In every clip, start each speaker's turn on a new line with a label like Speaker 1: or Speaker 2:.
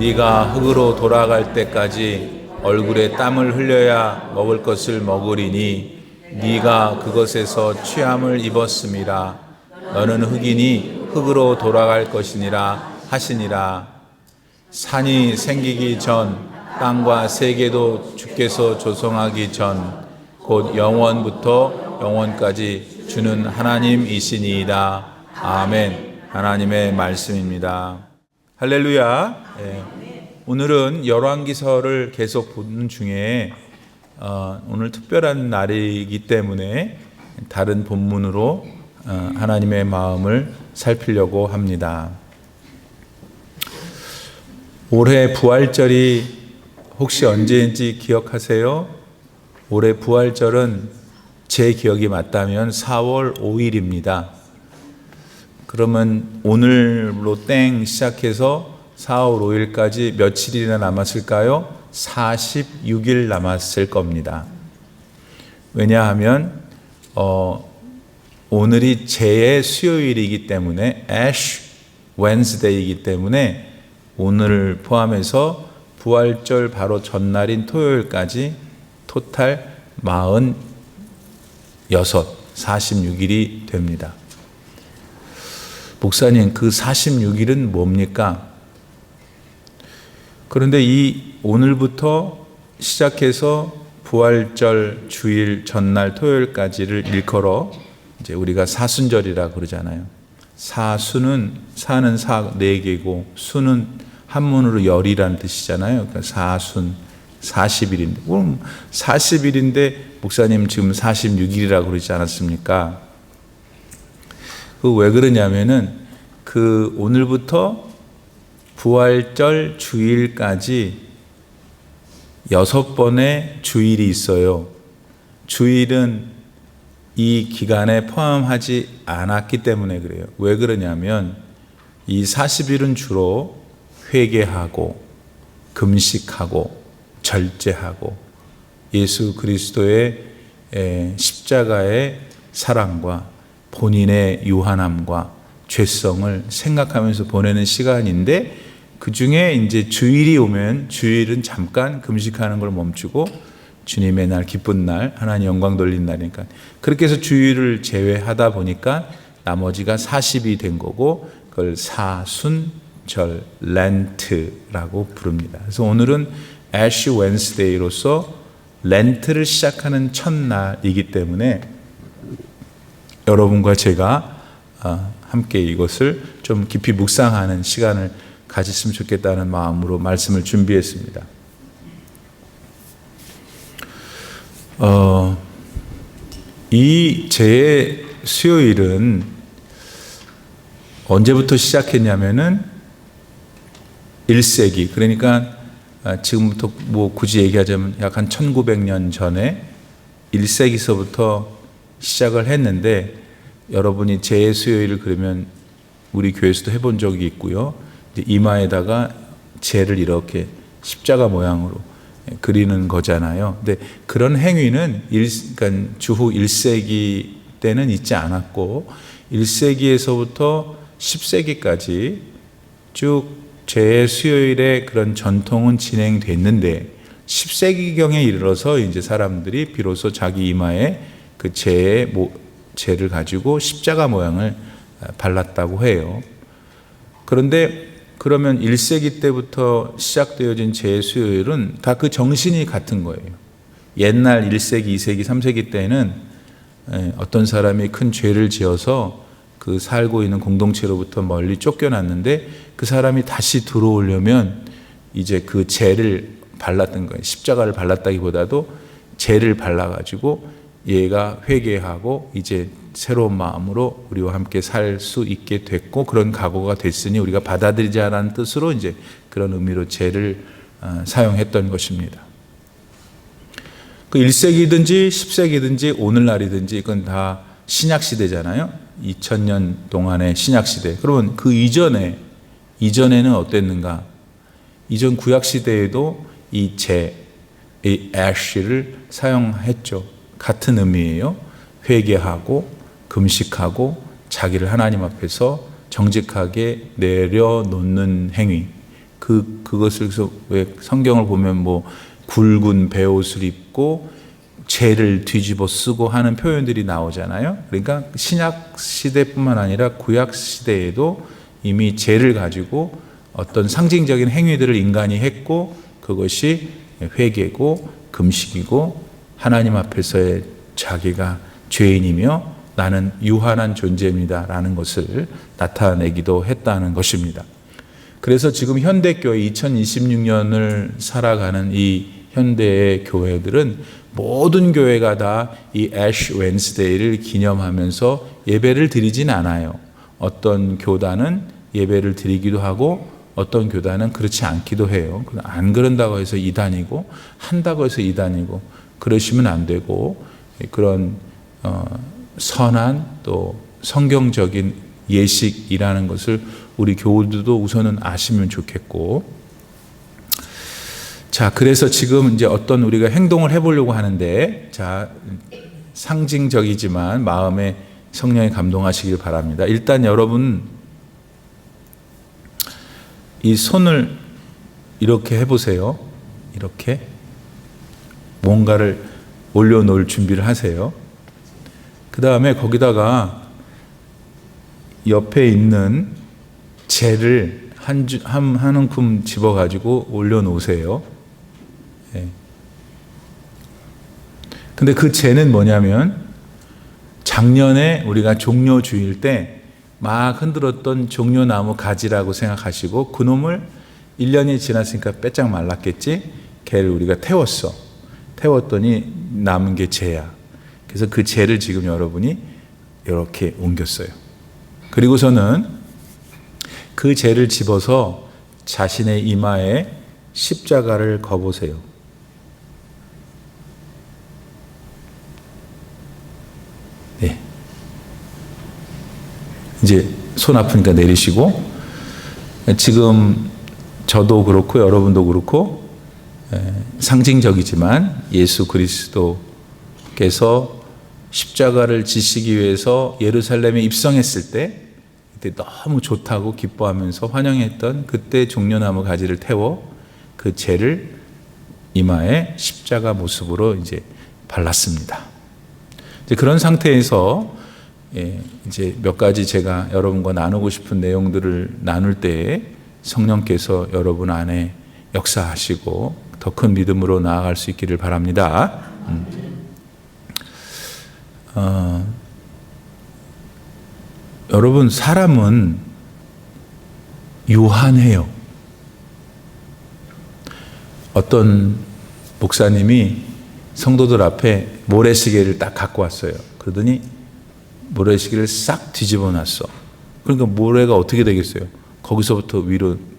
Speaker 1: 네가 흙으로 돌아갈 때까지 얼굴에 땀을 흘려야 먹을 것을 먹으리니 네가 그것에서 취함을 입었음이라. 너는 흙이니 흙으로 돌아갈 것이니라 하시니라. 산이 생기기 전 땅과 세계도 주께서 조성하기 전 곧 영원부터 영원까지 주는 하나님이시니이다. 아멘. 하나님의 말씀입니다. 할렐루야. 오늘은 열왕기서를 계속 보는 중에 오늘 특별한 날이기 때문에 다른 본문으로 하나님의 마음을 살피려고 합니다. 올해 부활절이 혹시 언제인지 기억하세요? 올해 부활절은 제 기억이 맞다면 4월 5일입니다. 그러면 오늘로 땡 시작해서 4월 5일까지 며칠이나 남았을까요? 46일 남았을 겁니다. 왜냐하면 오늘이 제의 수요일이기 때문에 Ash Wednesday이기 때문에 오늘을 포함해서 부활절 바로 전날인 토요일까지 토탈 46일이 됩니다. 목사님, 그 46일은 뭡니까? 그런데 이 오늘부터 시작해서 부활절 주일 전날 토요일까지를 일컬어 이제 우리가 사순절이라 그러잖아요. 사수는 사는 사 4개고 수는 한문으로 열이라는 뜻이잖아요. 그러니까 사순 40일인데, 그럼 40일인데 목사님 지금 46일이라고 그러지 않았습니까? 그 왜 그러냐면은 그 오늘부터 부활절 주일까지 6번의 주일이 있어요. 주일은 이 기간에 포함하지 않았기 때문에 그래요. 왜 그러냐면 이 40일은 주로 회개하고 금식하고 절제하고 예수 그리스도의 십자가의 사랑과 본인의 유한함과 죄성을 생각하면서 보내는 시간인데, 그 중에 이제 주일이 오면 주일은 잠깐 금식하는 걸 멈추고 주님의 날, 기쁜 날, 하나님 영광 돌린 날이니까 그렇게 해서 주일을 제외하다 보니까 나머지가 40이 된 거고, 그걸 사순절 렌트라고 부릅니다. 그래서 오늘은 애쉬 웬스데이로서 렌트를 시작하는 첫날이기 때문에 여러분과 제가 함께 이것을 좀 깊이 묵상하는 시간을 가졌으면 좋겠다는 마음으로 말씀을 준비했습니다. 이 제 수요일은 언제부터 시작했냐면은 1세기, 그러니까 지금부터 뭐 굳이 얘기하자면 약 한 1900년 전에 1세기서부터 시작을 했는데, 여러분이 제 수요일을 그러면 우리 교회에서도 해본 적이 있고요. 이마에다가 제를 이렇게 십자가 모양으로 그리는 거잖아요. 근데 그런 행위는 그러니까 주후 1세기 때는 있지 않았고 1세기에서부터 10세기까지 쭉 제 수요일에 그런 전통은 진행됐는데 10세기경에 이르러서 이제 사람들이 비로소 자기 이마에 그 제를 가지고 십자가 모양을 발랐다고 해요. 그런데 그러면 1세기 때부터 시작되어진 제 수요일은 다 그 정신이 같은 거예요. 옛날 1세기, 2세기, 3세기 때는 어떤 사람이 큰 죄를 지어서 그 살고 있는 공동체로부터 멀리 쫓겨났는데 그 사람이 다시 들어오려면 이제 그 죄를 발랐던 거예요. 십자가를 발랐다기보다도 죄를 발라가지고 얘가 회개하고 이제 새로운 마음으로 우리와 함께 살 수 있게 됐고, 그런 각오가 됐으니 우리가 받아들이자라는 뜻으로 이제 그런 의미로 죄를 사용했던 것입니다. 그 1세기든지 10세기든지 오늘날이든지 이건 다 신약시대잖아요. 2000년 동안의 신약시대. 그러면 그 이전에는 어땠는가? 이전 구약시대에도 이 애쉬를 사용했죠. 같은 의미예요. 회개하고 금식하고 자기를 하나님 앞에서 정직하게 내려놓는 행위, 그것을 그래서 왜 성경을 보면 뭐 굵은 베옷을 입고 재를 뒤집어 쓰고 하는 표현들이 나오잖아요. 그러니까 신약 시대뿐만 아니라 구약 시대에도 이미 재를 가지고 어떤 상징적인 행위들을 인간이 했고 그것이 회개고 금식이고 하나님 앞에서의 자기가 죄인이며 나는 유한한 존재입니다라는 것을 나타내기도 했다는 것입니다. 그래서 지금 현대교회 2026년을 살아가는 이 현대의 교회들은 모든 교회가 다 이 애쉬 웬스데이를 기념하면서 예배를 드리진 않아요. 어떤 교단은 예배를 드리기도 하고 어떤 교단은 그렇지 않기도 해요. 안 그런다고 해서 이단이고 한다고 해서 이단이고 그러시면 안 되고 그런 선한 또 성경적인 예식이라는 것을 우리 교우들도 우선은 아시면 좋겠고, 자, 그래서 지금 이제 어떤 우리가 행동을 해보려고 하는데, 자, 상징적이지만 마음에 성령이 감동하시길 바랍니다. 일단 여러분, 이 손을 이렇게 해보세요. 이렇게 뭔가를 올려놓을 준비를 하세요. 그 다음에 거기다가 옆에 있는 재를 한 움큼 집어가지고 올려놓으세요. 네. 근데 그 재는 뭐냐면 작년에 우리가 종려 주일 때 막 흔들었던 종려나무 가지라고 생각하시고 그놈을 1년이 지났으니까 빼짝 말랐겠지? 걔를 우리가 태웠어. 태웠더니 남은 게 재야. 그래서 그 재를 지금 여러분이 이렇게 옮겼어요. 그리고서는 그 재를 집어서 자신의 이마에 십자가를 거보세요. 네. 이제 손 아프니까 내리시고, 지금 저도 그렇고 여러분도 그렇고 상징적이지만 예수 그리스도께서 십자가를 지시기 위해서 예루살렘에 입성했을 때 그때 너무 좋다고 기뻐하면서 환영했던 그때 종려나무 가지를 태워 그 재를 이마에 십자가 모습으로 이제 발랐습니다. 이제 그런 상태에서 이제 몇 가지 제가 여러분과 나누고 싶은 내용들을 나눌 때에 성령께서 여러분 안에 역사하시고 더 큰 믿음으로 나아갈 수 있기를 바랍니다. 여러분, 사람은 유한해요. 어떤 목사님이 성도들 앞에 모래시계를 딱 갖고 왔어요. 그러더니 모래시계를 싹 뒤집어 놨어. 그러니까 모래가 어떻게 되겠어요? 거기서부터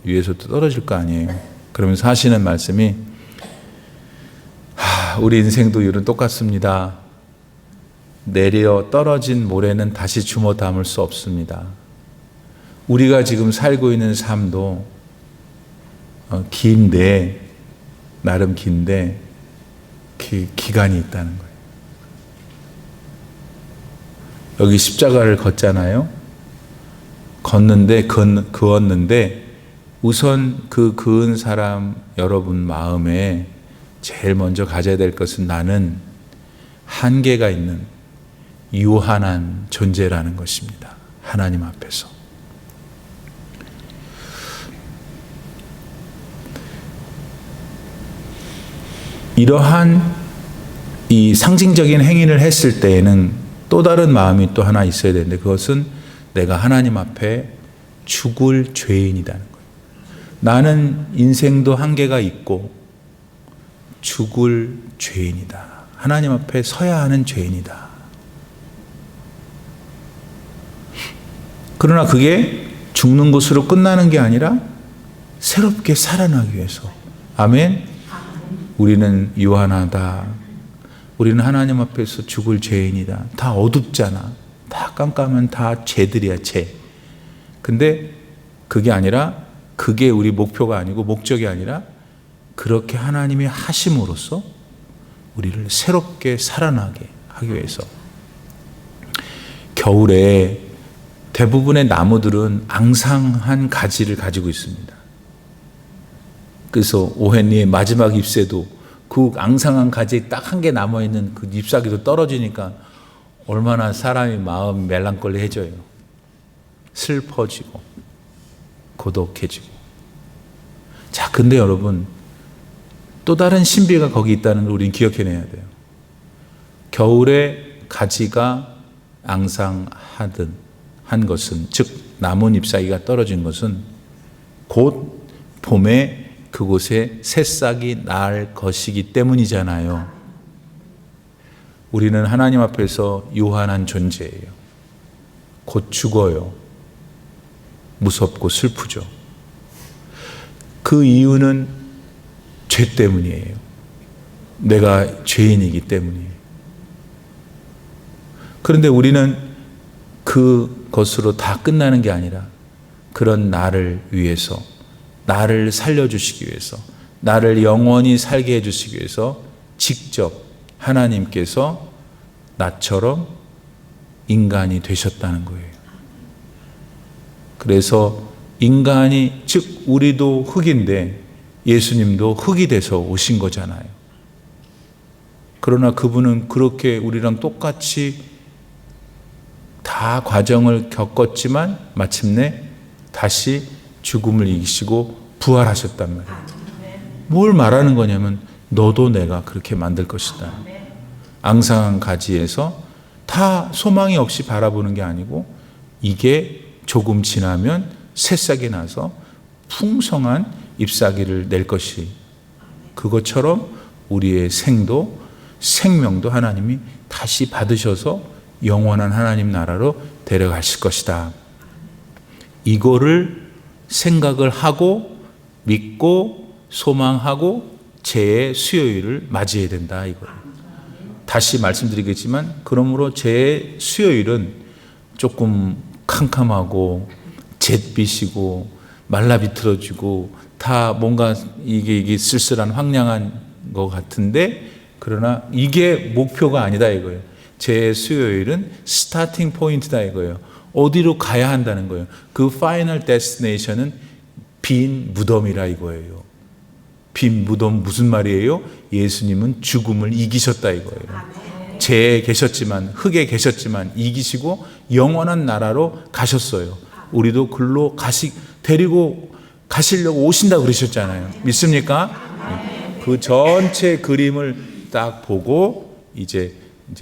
Speaker 1: 위에서 떨어질 거 아니에요. 그러면서 하시는 말씀이 우리 인생도 이런 똑같습니다. 내려 떨어진 모래는 다시 주워 담을 수 없습니다. 우리가 지금 살고 있는 삶도 긴데, 나름 긴데 기간이 있다는 거예요. 여기 십자가를 걷잖아요. 그었는데 우선 그 그은 사람 여러분 마음에 제일 먼저 가져야 될 것은 나는 한계가 있는 유한한 존재라는 것입니다. 하나님 앞에서. 이러한 이 상징적인 행위를 했을 때에는 또 다른 마음이 또 하나 있어야 되는데 그것은 내가 하나님 앞에 죽을 죄인이라는 거예요. 나는 인생도 한계가 있고 죽을 죄인이다. 하나님 앞에 서야 하는 죄인이다. 그러나 그게 죽는 것으로 끝나는 게 아니라 새롭게 살아나기 위해서. 아멘. 우리는 유한하다. 우리는 하나님 앞에서 죽을 죄인이다. 다 어둡잖아. 다 깜깜한 다 죄들이야, 죄. 근데 그게 아니라, 그게 우리 목표가 아니고 목적이 아니라 그렇게 하나님이 하심으로써 우리를 새롭게 살아나게 하기 위해서. 겨울에 대부분의 나무들은 앙상한 가지를 가지고 있습니다. 그래서 오헨리의 마지막 잎새도 그 앙상한 가지에 딱 한 개 남아있는 그 잎사귀도 떨어지니까 얼마나 사람이 마음이 멜랑콜리해져요. 슬퍼지고 고독해지고. 자, 근데 여러분, 또 다른 신비가 거기 있다는 걸 우리는 기억해내야 돼요. 겨울에 가지가 앙상하든 한 것은, 즉 남은 잎사귀가 떨어진 것은 곧 봄에 그곳에 새싹이 날 것이기 때문이잖아요. 우리는 하나님 앞에서 유한한 존재예요. 곧 죽어요. 무섭고 슬프죠. 그 이유는 죄 때문이에요. 내가 죄인이기 때문이에요. 그런데 우리는 그것으로 다 끝나는 게 아니라 그런 나를 위해서, 나를 살려주시기 위해서, 나를 영원히 살게 해주시기 위해서 직접 하나님께서 나처럼 인간이 되셨다는 거예요. 그래서 인간이, 즉 우리도 흙인데 예수님도 흙이 돼서 오신 거잖아요. 그러나 그분은 그렇게 우리랑 똑같이 다 과정을 겪었지만 마침내 다시 죽음을 이기시고 부활하셨단 말이에요. 뭘 말하는 거냐면 너도 내가 그렇게 만들 것이다. 앙상한 가지에서 다 소망이 없이 바라보는 게 아니고 이게 조금 지나면 새싹이 나서 풍성한 잎사귀를 낼 것이, 그것처럼 우리의 생명도 하나님이 다시 받으셔서 영원한 하나님 나라로 데려가실 것이다. 이거를 생각을 하고 믿고 소망하고 재해 수요일을 맞이해야 된다 이거예요. 다시 말씀드리겠지만, 그러므로 재해 수요일은 조금 캄캄하고 잿빛이고 말라비틀어지고 다 뭔가 이게 쓸쓸한 황량한 것 같은데, 그러나 이게 목표가 아니다 이거예요. 제 수요일은 스타팅 포인트다 이거예요. 어디로 가야 한다는 거예요. 그 파이널 데스티네이션은 빈 무덤이라 이거예요. 빈 무덤 무슨 말이에요? 예수님은 죽음을 이기셨다 이거예요. 재에 계셨지만, 흙에 계셨지만 이기시고 영원한 나라로 가셨어요. 우리도 글로 데리고 가시려고 오신다 그러셨잖아요. 믿습니까? 그 전체 그림을 딱 보고 이제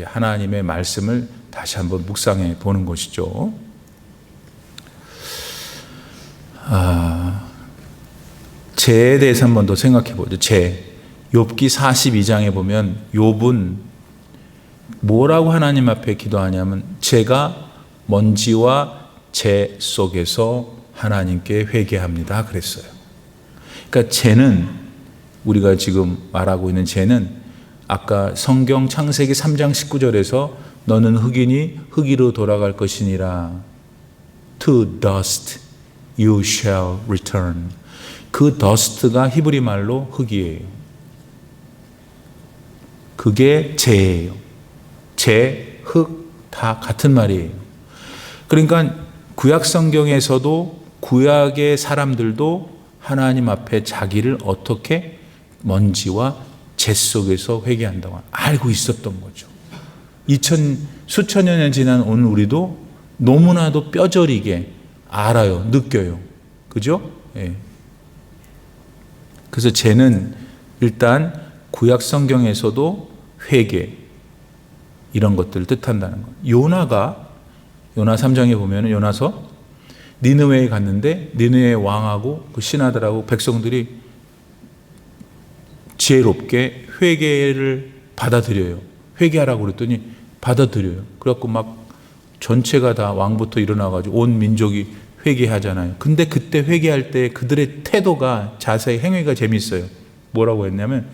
Speaker 1: 하나님의 말씀을 다시 한번 묵상해 보는 것이죠. 죄에 대해서 한 번 더 생각해 보죠. 죄. 욥기 42장에 보면 욥은 뭐라고 하나님 앞에 기도하냐면, 죄가 먼지와 죄 속에서 하나님께 회개합니다 그랬어요. 그러니까 죄는, 우리가 지금 말하고 있는 죄는 아까 성경 창세기 3장 19절에서 너는 흙이니 흙이로 돌아갈 것이니라. To dust you shall return. 그 dust가 히브리 말로 흙이에요. 그게 죄예요. 죄, 흙 다 같은 말이에요. 그러니까 구약 성경에서도 구약의 사람들도 하나님 앞에 자기를 어떻게 먼지와 죄 속에서 회개한다고 알고 있었던 거죠. 수천여 년 지난 오늘 우리도 너무나도 뼈저리게 알아요. 느껴요. 그죠? 예. 그래서 죄는 일단 구약 성경에서도 회개, 이런 것들을 뜻한다는 거예요. 요나 3장에 보면 요나서 니느웨에 갔는데 니느웨 왕하고 그 신하들하고 백성들이 지혜롭게 회개를 받아들여요. 회개하라고 그랬더니 받아들여요. 그래갖고 막 전체가 다 왕부터 일어나가지고 온 민족이 회개하잖아요. 근데 그때 회개할 때 그들의 태도가, 자세히 행위가 재밌어요. 뭐라고 했냐면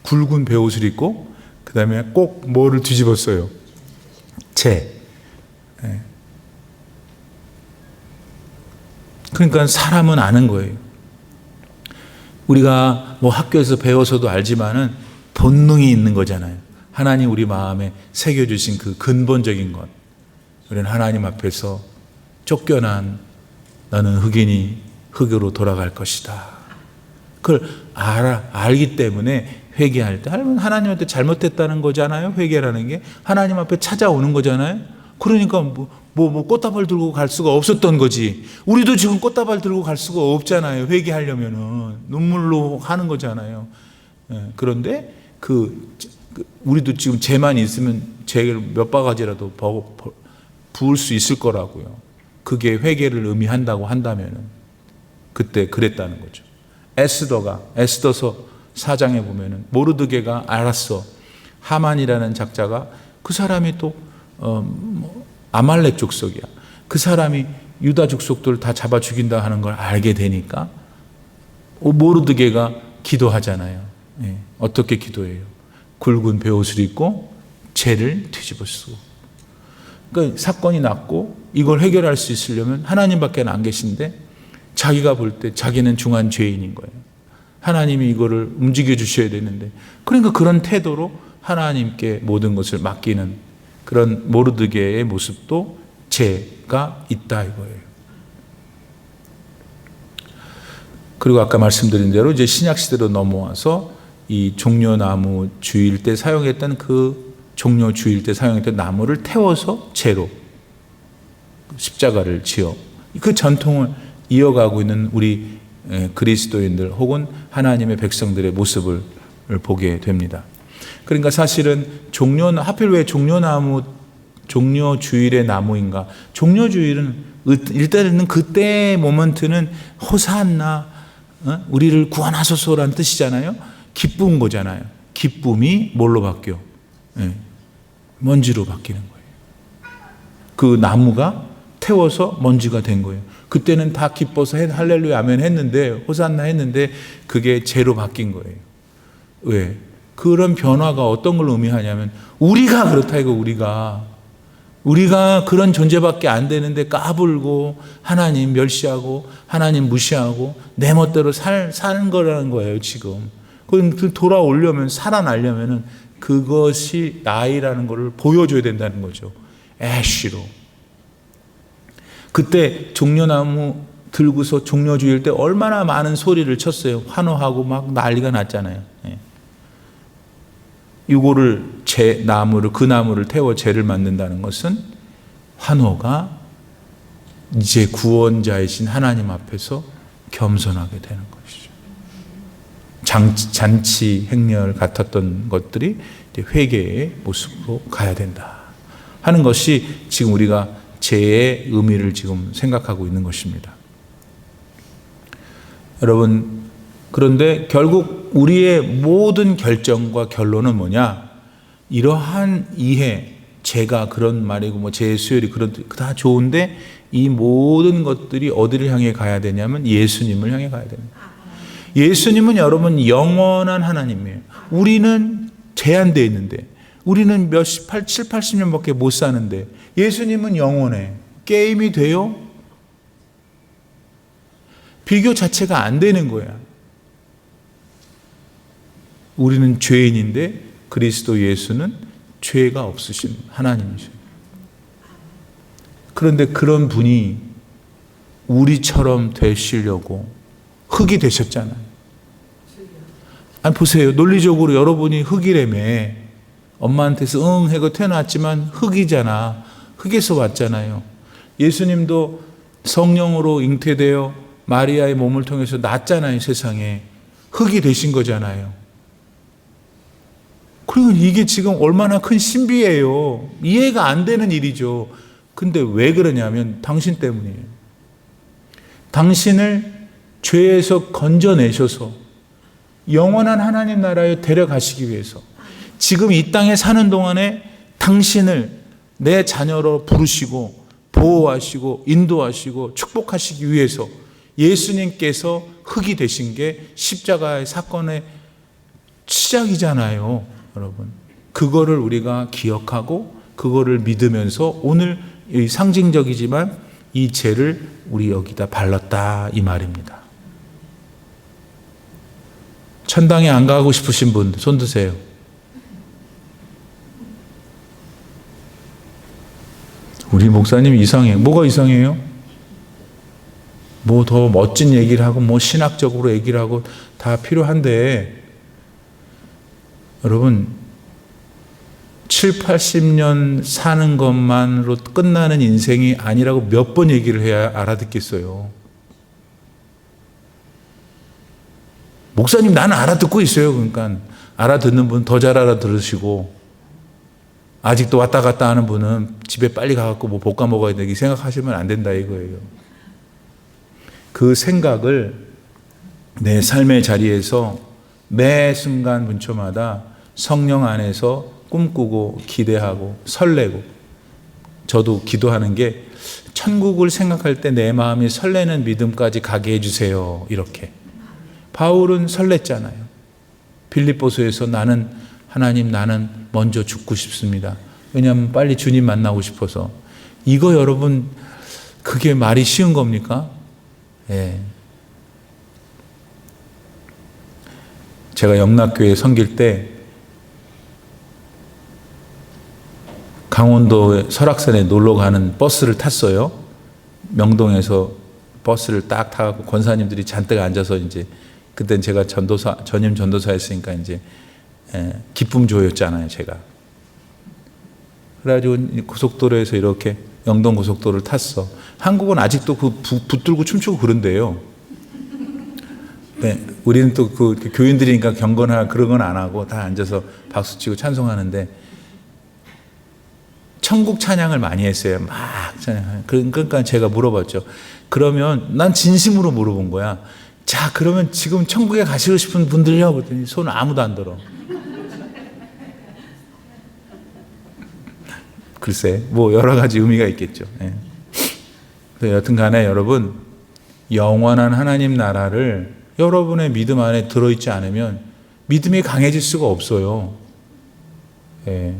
Speaker 1: 굵은 베옷을 입고 그 다음에 꼭 뭐를 뒤집었어요? 죄. 네. 그러니까 사람은 아는 거예요. 우리가 뭐 학교에서 배워서도 알지만은 본능이 있는 거잖아요. 하나님 우리 마음에 새겨주신 그 근본적인 것. 우리는 하나님 앞에서 쫓겨난 나는 흙이니 흙으로 돌아갈 것이다. 그걸 알기 때문에 회개할 때 하나님한테 잘못됐다는 거잖아요. 회개라는 게 하나님 앞에 찾아오는 거잖아요. 그러니까 꽃다발 들고 갈 수가 없었던 거지. 우리도 지금 꽃다발 들고 갈 수가 없잖아요. 회개하려면은 눈물로 하는 거잖아요. 그런데 우리도 지금 죄만 있으면 죄를 몇 바가지라도 부을 수 있을 거라고요. 그게 회개를 의미한다고 한다면은 그때 그랬다는 거죠. 에스더서 4장에 보면은 모르드게가 알았어. 하만이라는 작자가 그 사람이 또 아말렉 족속이야. 그 사람이 유다 족속들을 다 잡아 죽인다 하는 걸 알게 되니까 모르드게가 기도하잖아요. 어떻게 기도해요? 굵은 베옷을 입고 죄를 뒤집어 쓰고. 그러니까 사건이 났고 이걸 해결할 수 있으려면 하나님밖에 안 계신데 자기가 볼 때 자기는 중한 죄인인 거예요. 하나님이 이거를 움직여 주셔야 되는데, 그러니까 그런 태도로 하나님께 모든 것을 맡기는 그런 모르드게의 모습도 죄가 있다 이거예요. 그리고 아까 말씀드린 대로 이제 신약 시대로 넘어와서 이 종려나무 주일 때 사용했던 종려 주일 때 사용했던 나무를 태워서 재로 십자가를 지어 그 전통을 이어가고 있는 우리 그리스도인들 혹은 하나님의 백성들의 모습을 보게 됩니다. 그러니까 사실은 하필 왜 종려 주일의 나무인가? 종려 주일은 일단은 그때 모먼트는 호산나 우리를 구원하소서라는 뜻이잖아요. 기쁜 거잖아요. 기쁨이 뭘로 바뀌어? 먼지로 바뀌는 거예요. 그 나무가 태워서 먼지가 된 거예요. 그때는 다 기뻐서 할렐루야 아멘 했는데 호산나 했는데 그게 죄로 바뀐 거예요. 왜? 그런 변화가 어떤 걸 의미하냐면 우리가 그렇다 이거 우리가 그런 존재밖에 안 되는데 까불고 하나님 멸시하고 하나님 무시하고 내 멋대로 사는 거라는 거예요 지금. 그 돌아오려면 살아나려면은 그것이 나이라는 것을 보여줘야 된다는 거죠. 애쉬로. 그때 종려나무 들고서 종려주일 때 얼마나 많은 소리를 쳤어요. 환호하고 막 난리가 났잖아요. 이거를 그 나무를 태워 죄를 만든다는 것은 환호가 이제 구원자이신 하나님 앞에서 겸손하게 되는 것이죠. 잔치 행렬 같았던 것들이 이제 회개의 모습으로 가야 된다 하는 것이 지금 우리가 죄의 의미를 지금 생각하고 있는 것입니다. 여러분, 그런데 결국 우리의 모든 결정과 결론은 뭐냐? 이러한 이해, 죄가 그런 말이고 죄의 수혈이 그런 다 좋은데 이 모든 것들이 어디를 향해 가야 되냐면 예수님을 향해 가야 됩니다. 예수님은 여러분 영원한 하나님이에요. 우리는 제한되어 있는데 우리는 7, 80년밖에 못 사는데 예수님은 영원해. 게임이 돼요? 비교 자체가 안 되는 거야. 우리는 죄인인데 그리스도 예수는 죄가 없으신 하나님이셔. 그런데 그런 분이 우리처럼 되시려고 흙이 되셨잖아요. 아니 보세요. 논리적으로 여러분이 흙이라며 엄마한테서 응 하고 태어났지만 흙이잖아. 흙에서 왔잖아요. 예수님도 성령으로 잉태되어 마리아의 몸을 통해서 났잖아요. 세상에. 흙이 되신 거잖아요. 그리고 이게 지금 얼마나 큰 신비예요. 이해가 안 되는 일이죠. 근데 왜 그러냐면 당신 때문이에요. 당신을 죄에서 건져내셔서 영원한 하나님 나라에 데려가시기 위해서 지금 이 땅에 사는 동안에 당신을 내 자녀로 부르시고 보호하시고 인도하시고 축복하시기 위해서 예수님께서 흙이 되신 게 십자가의 사건의 시작이잖아요, 여러분. 그거를 우리가 기억하고 그거를 믿으면서 오늘 상징적이지만 이 죄를 우리 여기다 발랐다 이 말입니다. 천당에 안 가고 싶으신 분 손 드세요. 우리 목사님 이상해요. 뭐가 이상해요? 뭐 더 멋진 얘기를 하고 뭐 신학적으로 얘기를 하고 다 필요한데 여러분 7, 80년 사는 것만으로 끝나는 인생이 아니라고 몇 번 얘기를 해야 알아듣겠어요. 목사님 나는 알아듣고 있어요. 그러니까 알아듣는 분 더 잘 알아들으시고 아직도 왔다 갔다 하는 분은 집에 빨리 가갖고 뭐 볶아 먹어야 되기 생각하시면 안 된다 이거예요. 그 생각을 내 삶의 자리에서 매 순간 분초마다 성령 안에서 꿈꾸고 기대하고 설레고 저도 기도하는 게 천국을 생각할 때 내 마음이 설레는 믿음까지 가게 해주세요. 이렇게 바울은 설렜잖아요. 빌립보서에서 나는 하나님 나는 먼저 죽고 싶습니다. 왜냐하면 빨리 주님 만나고 싶어서. 이거 여러분 그게 말이 쉬운 겁니까? 예. 제가 영락교회 섬길 때 강원도 설악산에 놀러 가는 버스를 탔어요. 명동에서 버스를 딱 타고 권사님들이 잔뜩 앉아서 이제 그땐 제가 전임 전도사였으니까 이제 기쁨조였잖아요, 제가. 그래가지고 고속도로에서 이렇게 영동 고속도로를 탔어. 한국은 아직도 그 붙들고 춤추고 그런데요. 네, 우리는 또 그 교인들이니까 경건하고 그런 건 안 하고 다 앉아서 박수치고 찬송하는데 천국 찬양을 많이 했어요. 막 찬양. 그러니까 제가 물어봤죠. 그러면 난 진심으로 물어본 거야. 자, 그러면 지금 천국에 가시고 싶은 분들요? 그랬더니 손을 아무도 안 들어. 글쎄, 뭐 여러 가지 의미가 있겠죠. 예. 여튼 간에 여러분, 영원한 하나님 나라를 여러분의 믿음 안에 들어있지 않으면 믿음이 강해질 수가 없어요. 예.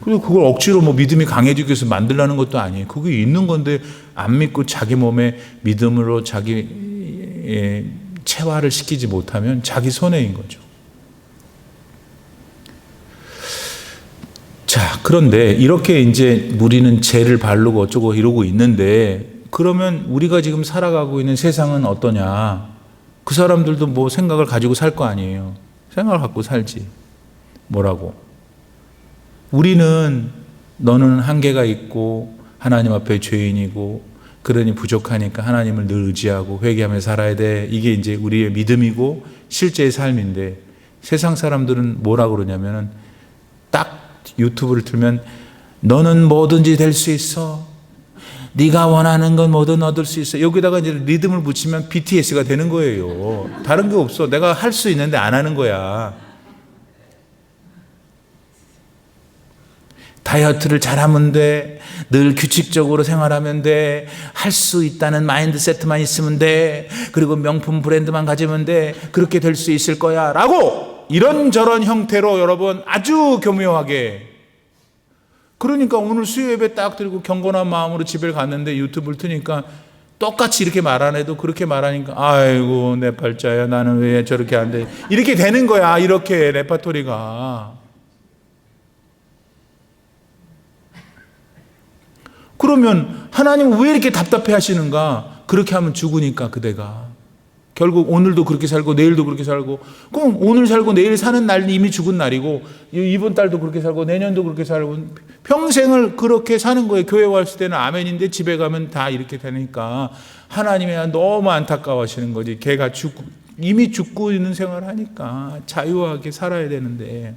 Speaker 1: 그리고 그걸 억지로 뭐 믿음이 강해지기 위해서 만들라는 것도 아니에요. 그게 있는 건데 안 믿고 자기 몸에 믿음으로 자기 체화를 시키지 못하면 자기 손해인 거죠. 자, 그런데 이렇게 이제 우리는 죄를 바르고 어쩌고 이러고 있는데 그러면 우리가 지금 살아가고 있는 세상은 어떠냐? 그 사람들도 뭐 생각을 가지고 살 거 아니에요. 생각을 갖고 살지. 뭐라고? 우리는 너는 한계가 있고 하나님 앞에 죄인이고 그러니 부족하니까 하나님을 늘 의지하고 회개하며 살아야 돼. 이게 이제 우리의 믿음이고 실제의 삶인데 세상 사람들은 뭐라 그러냐면은 딱 유튜브를 틀면 너는 뭐든지 될 수 있어. 네가 원하는 건 뭐든 얻을 수 있어. 여기다가 이제 리듬을 붙이면 BTS가 되는 거예요. 다른 게 없어. 내가 할 수 있는데 안 하는 거야. 다이어트를 잘하면 돼. 늘 규칙적으로 생활하면 돼. 할 수 있다는 마인드세트만 있으면 돼. 그리고 명품 브랜드만 가지면 돼. 그렇게 될 수 있을 거야. 라고 이런저런 형태로 여러분 아주 교묘하게. 그러니까 오늘 수요 예배 딱 드리고 경건한 마음으로 집에 갔는데 유튜브를 트니까 똑같이 이렇게 말 안 해도 그렇게 말하니까 아이고 내 팔자야 나는 왜 저렇게 안 돼. 이렇게 되는 거야. 이렇게 레파토리가. 그러면 하나님은 왜 이렇게 답답해 하시는가? 그렇게 하면 죽으니까 그대가. 결국 오늘도 그렇게 살고 내일도 그렇게 살고 그럼 오늘 살고 내일 사는 날이 이미 죽은 날이고 이번 달도 그렇게 살고 내년도 그렇게 살고 평생을 그렇게 사는 거예요. 교회 왔을 때는 아멘인데 집에 가면 다 이렇게 되니까 하나님이 너무 안타까워하시는 거지. 걔가 이미 죽고 있는 생활을 하니까 자유하게 살아야 되는데.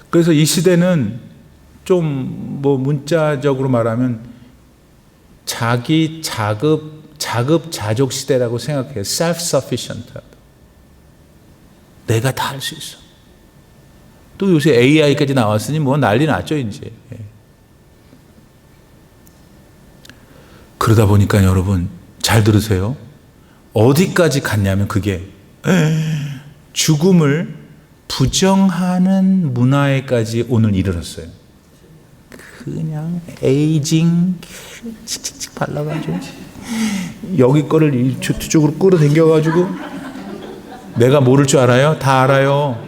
Speaker 1: 그래서 이 시대는 좀 뭐 문자적으로 말하면 자기 자급자족 시대라고 생각해요. self-sufficient. 내가 다 할 수 있어. 또 요새 AI까지 나왔으니 뭐 난리 났죠 이제. 그러다 보니까 여러분 잘 들으세요. 어디까지 갔냐면 그게 죽음을 부정하는 문화에까지 오늘 이르렀어요. 그냥 에이징 칙칙칙 발라가지고 여기 거를 이쪽으로 끌어당겨가지고 내가 모를 줄 알아요? 다 알아요.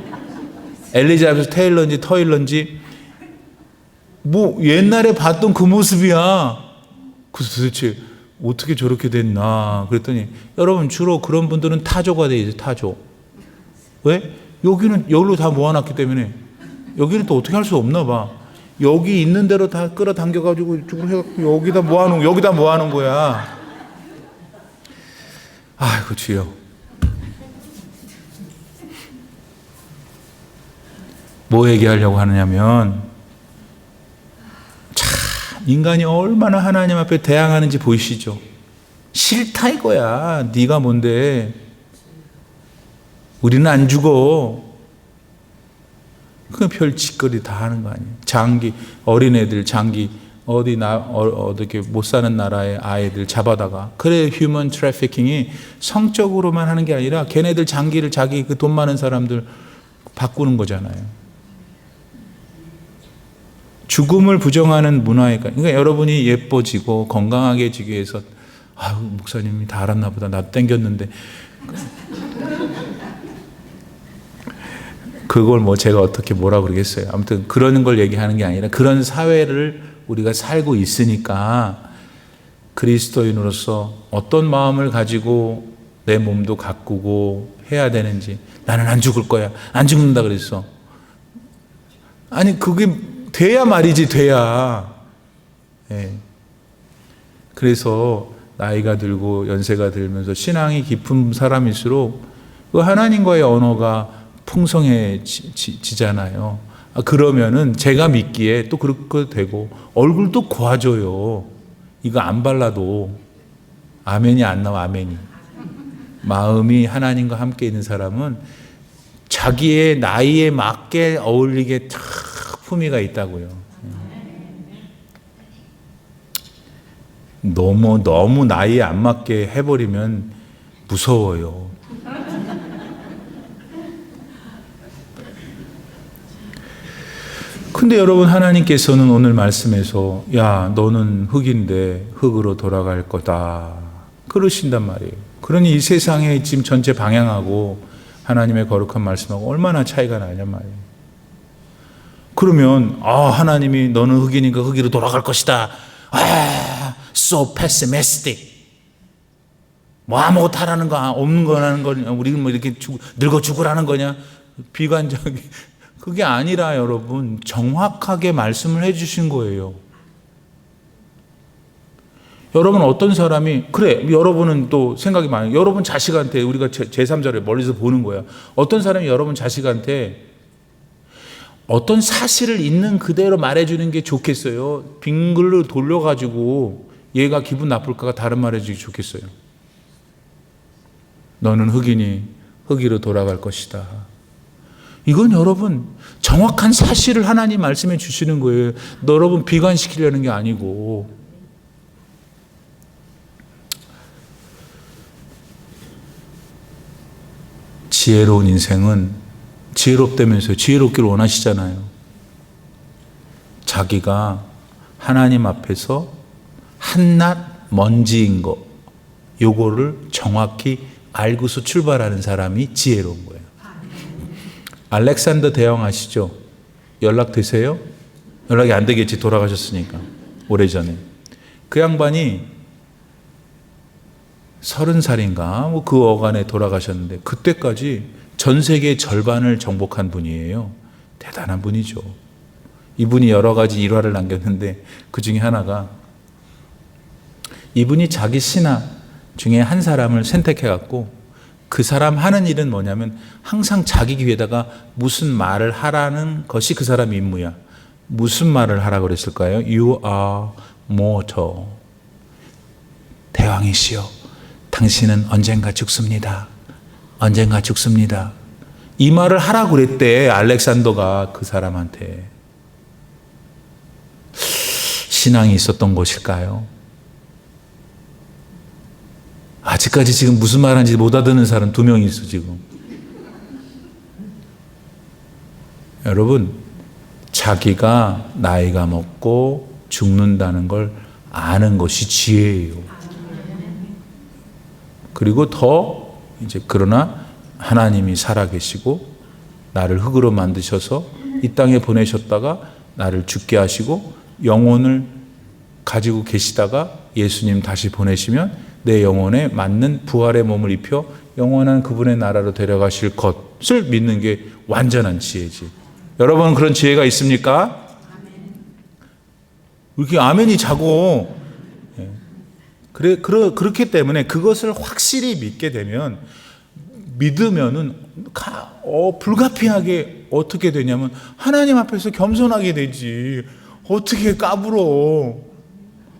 Speaker 1: 엘리자베스 테일러인지 터일러인지 뭐 옛날에 봤던 그 모습이야. 그래서 도대체 어떻게 저렇게 됐나 그랬더니 여러분 주로 그런 분들은 타조가 돼 있어요. 타조. 왜? 여기는 여기로 다 모아놨기 때문에 여기는 또 어떻게 할 수 없나 봐. 여기 있는 대로 다 끌어당겨가지고 이쪽으로 해갖고 여기다 모아놓은 거야. 아이고 주여. 뭐 얘기하려고 하느냐면 참 인간이 얼마나 하나님 앞에 대항하는지 보이시죠? 싫다 이거야. 네가 뭔데? 우리는 안 죽어. 그 별 짓거리 다 하는 거 아니에요. 장기 어린애들 장기 어떻게 못 사는 나라의 아이들 잡아다가 그래 휴먼 트래피킹이 성적으로만 하는 게 아니라 걔네들 장기를 자기 그 돈 많은 사람들 바꾸는 거잖아요. 죽음을 부정하는 문화니까. 그러니까 여러분이 예뻐지고 건강하게 지기 위해서 아유 목사님이 다 알았나 보다 나도 땡겼는데 그걸 뭐 제가 어떻게 뭐라 그러겠어요. 아무튼 그런 걸 얘기하는 게 아니라 그런 사회를 우리가 살고 있으니까 그리스도인으로서 어떤 마음을 가지고 내 몸도 가꾸고 해야 되는지. 나는 안 죽을 거야. 안 죽는다 그랬어. 아니 그게 돼야 말이지 돼야. 예. 그래서 나이가 들고 연세가 들면서 신앙이 깊은 사람일수록 그 하나님과의 언어가 풍성해지잖아요. 그러면은 제가 믿기에 또 그렇게 되고 얼굴도 고와져요. 이거 안 발라도 아멘이 안 나와. 아멘이. 마음이 하나님과 함께 있는 사람은 자기의 나이에 맞게 어울리게 탁 품위가 있다고요. 너무 나이에 안 맞게 해버리면 무서워요. 근데 여러분 하나님께서는 오늘 말씀에서 야 너는 흙인데 흙으로 돌아갈 거다 그러신단 말이에요. 그러니 이 세상의 지금 전체 방향하고 하나님의 거룩한 말씀하고 얼마나 차이가 나냔 말이에요. 그러면 하나님이 너는 흙이니까 흙으로 돌아갈 것이다. So pessimistic. 뭐 아무것도 하라는 거 없는 거라는 거냐. 우리는 뭐 이렇게 늙어 죽으라는 거냐. 비관적이. 그게 아니라 여러분 정확하게 말씀을 해주신 거예요. 여러분 어떤 사람이 그래 여러분은 또 생각이 많아요. 여러분 자식한테 우리가 제3자를 멀리서 보는 거야. 어떤 사람이 여러분 자식한테 어떤 사실을 있는 그대로 말해주는 게 좋겠어요? 빙 글로 돌려가지고 얘가 기분 나쁠까가 다른 말 해주기 좋겠어요? 너는 흙이니 흙으로 돌아갈 것이다. 이건 여러분 정확한 사실을 하나님 말씀해 주시는 거예요. 여러분 비관시키려는 게 아니고. 지혜로운 인생은 지혜롭다면서요. 지혜롭기를 원하시잖아요. 자기가 하나님 앞에서 한낱 먼지인 거 요거를 정확히 알고서 출발하는 사람이 지혜로운 거예요. 알렉산더 대왕 아시죠? 연락되세요? 연락이 안 되겠지. 돌아가셨으니까. 오래전에. 그 양반이 30살인가 뭐 그 어간에 돌아가셨는데 그때까지 전 세계 절반을 정복한 분이에요. 대단한 분이죠. 이분이 여러 가지 일화를 남겼는데 그 중에 하나가 이분이 자기 신하 중에 한 사람을 선택해 갖고 그 사람 하는 일은 뭐냐면 항상 자기 귀에다가 무슨 말을 하라는 것이 그 사람 임무야. 무슨 말을 하라고 그랬을까요? You are mortal. 대왕이시여, 당신은 언젠가 죽습니다. 언젠가 죽습니다. 이 말을 하라고 그랬대. 알렉산더가 그 사람한테. 신앙이 있었던 것일까요? 아직까지 지금 무슨 말 하는지 못 알아듣는 사람 2명 있어 지금. 여러분 자기가 나이가 먹고 죽는다는 걸 아는 것이 지혜예요. 그리고 더 이제 그러나 하나님이 살아계시고 나를 흙으로 만드셔서 이 땅에 보내셨다가 나를 죽게 하시고 영혼을 가지고 계시다가 예수님 다시 보내시면 내 영혼에 맞는 부활의 몸을 입혀 영원한 그분의 나라로 데려가실 것을 믿는 게 완전한 지혜지. 여러분 그런 지혜가 있습니까? 이렇게 아멘이 자고. 그렇기 때문에 그것을 확실히 믿게 되면, 믿으면은 불가피하게 어떻게 되냐면 하나님 앞에서 겸손하게 되지. 어떻게 까불어.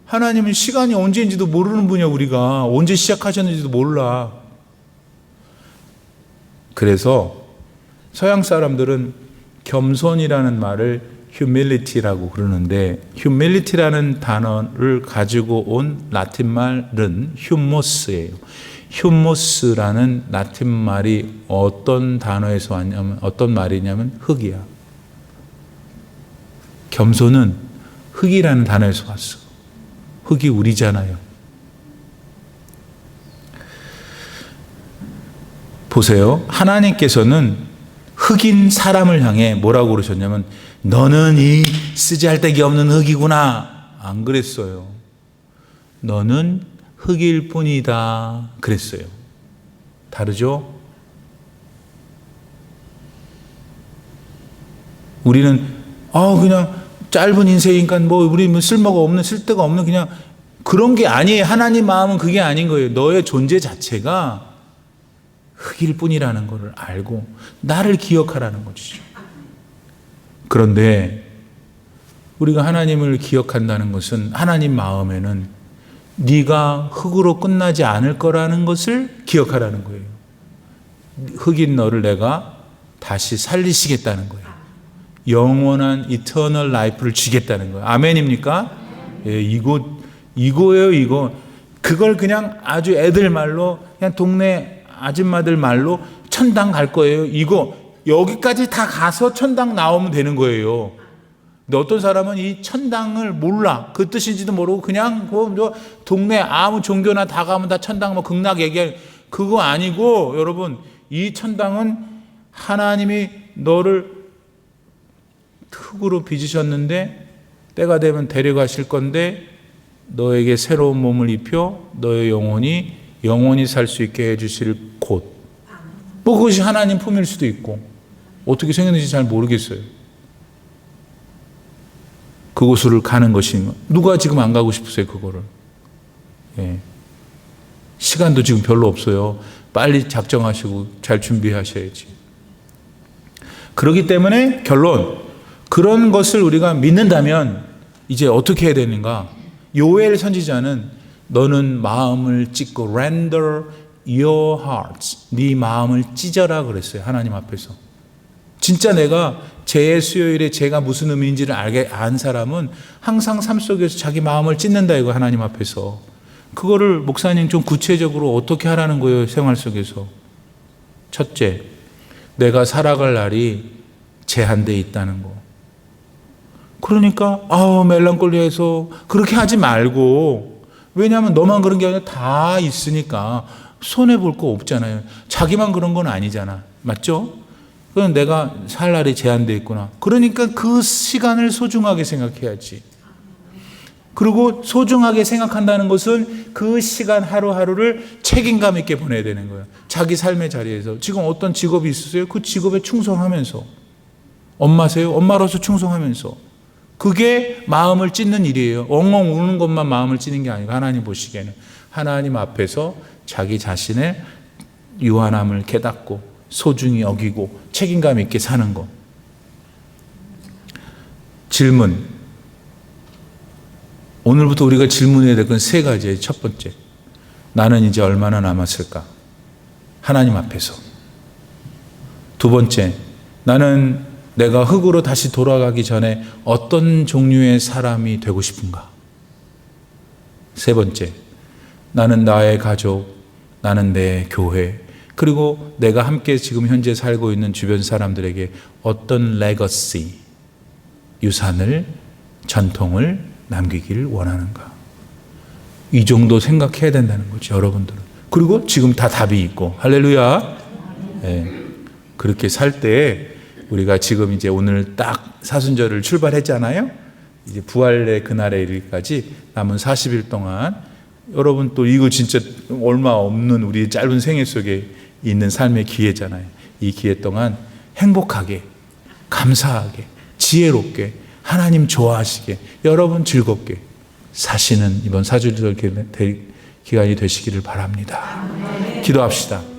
Speaker 1: 하나님은 시간이 언제인지도 모르는 분이야. 우리가 언제 시작하셨는지도 몰라. 그래서 서양 사람들은 겸손이라는 말을 humility라고 그러는데, humility라는 단어를 가지고 온 라틴 말은 humus예요. humus라는 라틴 말이 어떤 단어에서 왔냐면, 어떤 말이냐면 흙이야. 겸손은 흙이라는 단어에서 왔어. 흙이 우리잖아요. 보세요. 하나님께서는 흙인 사람을 향해 뭐라고 그러셨냐면, 너는 이 쓰잘데기 없는 흙이구나. 안 그랬어요. 너는 흙일 뿐이다. 그랬어요. 다르죠? 우리는 그냥 짧은 인생이니까 우리 쓸모가 없는, 쓸데가 없는, 그냥 그런 게 아니에요. 하나님 마음은 그게 아닌 거예요. 너의 존재 자체가 흙일 뿐이라는 것을 알고 나를 기억하라는 것이죠. 그런데 우리가 하나님을 기억한다는 것은 하나님 마음에는 네가 흙으로 끝나지 않을 거라는 것을 기억하라는 거예요. 흙인 너를 내가 다시 살리시겠다는 거예요. 영원한 이터널 라이프를 주겠다는 거예요. 아멘입니까? 예, 이거예요. 그걸 그냥 아주 애들 말로, 그냥 동네 아줌마들 말로 천당 갈 거예요. 여기까지 다 가서 천당 나오면 되는 거예요. 근데 어떤 사람은 이 천당을 몰라. 그 뜻인지도 모르고 그냥 동네 아무 종교나 다 가면 다 천당 극락 얘기할, 그거 아니고, 여러분, 이 천당은 하나님이 너를 흙으로 빚으셨는데 때가 되면 데려가실 건데, 너에게 새로운 몸을 입혀 너의 영원히 살 수 있게 해주실 곳. 그것이 하나님 품일 수도 있고, 어떻게 생겼는지 잘 모르겠어요. 그곳으로 가는 것인가? 누가 지금 안 가고 싶으세요, 그거를? 예. 시간도 지금 별로 없어요. 빨리 작정하시고 잘 준비하셔야지. 그렇기 때문에 결론, 그런 것을 우리가 믿는다면 이제 어떻게 해야 되는가? 요엘 선지자는 너는 마음을 찢고 render your hearts, 네 마음을 찢어라 그랬어요. 하나님 앞에서. 진짜 내가 제 수요일에 제가 무슨 의미인지를 안 사람은 항상 삶 속에서 자기 마음을 찢는다, 이거 하나님 앞에서. 그거를 목사님 좀 구체적으로 어떻게 하라는 거예요, 생활 속에서? 첫째, 내가 살아갈 날이 제한되어 있다는 거. 그러니까 멜랑콜리해서 그렇게 하지 말고, 왜냐하면 너만 그런 게 아니라 다 있으니까 손해볼 거 없잖아요. 자기만 그런 건 아니잖아. 맞죠? 그럼 내가 살 날이 제한되어 있구나. 그러니까 그 시간을 소중하게 생각해야지. 그리고 소중하게 생각한다는 것은 그 시간 하루하루를 책임감 있게 보내야 되는 거예요. 자기 삶의 자리에서. 지금 어떤 직업이 있으세요? 그 직업에 충성하면서. 엄마세요? 엄마로서 충성하면서. 그게 마음을 찢는 일이에요. 엉엉 우는 것만 마음을 찢는 게 아니고, 하나님 보시기에는 하나님 앞에서 자기 자신의 유한함을 깨닫고 소중히 여기고 책임감 있게 사는 것. 질문. 오늘부터 우리가 질문해야 될 건 세 가지예요. 첫 번째, 나는 이제 얼마나 남았을까? 하나님 앞에서. 두 번째, 나는 내가 흙으로 다시 돌아가기 전에 어떤 종류의 사람이 되고 싶은가? 세 번째, 나는 나의 가족, 나는 내 교회, 그리고 내가 함께 지금 현재 살고 있는 주변 사람들에게 어떤 레거시, 유산을, 전통을 남기길 원하는가? 이 정도 생각해야 된다는 거죠, 여러분들은. 그리고 지금 다 답이 있고, 할렐루야. 네. 그렇게 살 때 우리가 지금 이제 오늘 딱 사순절을 출발했잖아요. 이제 부활의 그날에 이르기까지 남은 40일 동안 여러분 또 이거 진짜 얼마 없는 우리 짧은 생애 속에 있는 삶의 기회잖아요. 이 기회 동안 행복하게, 감사하게, 지혜롭게, 하나님 좋아하시게, 여러분 즐겁게 사시는 이번 사주절 기간이 되시기를 바랍니다. 기도합시다.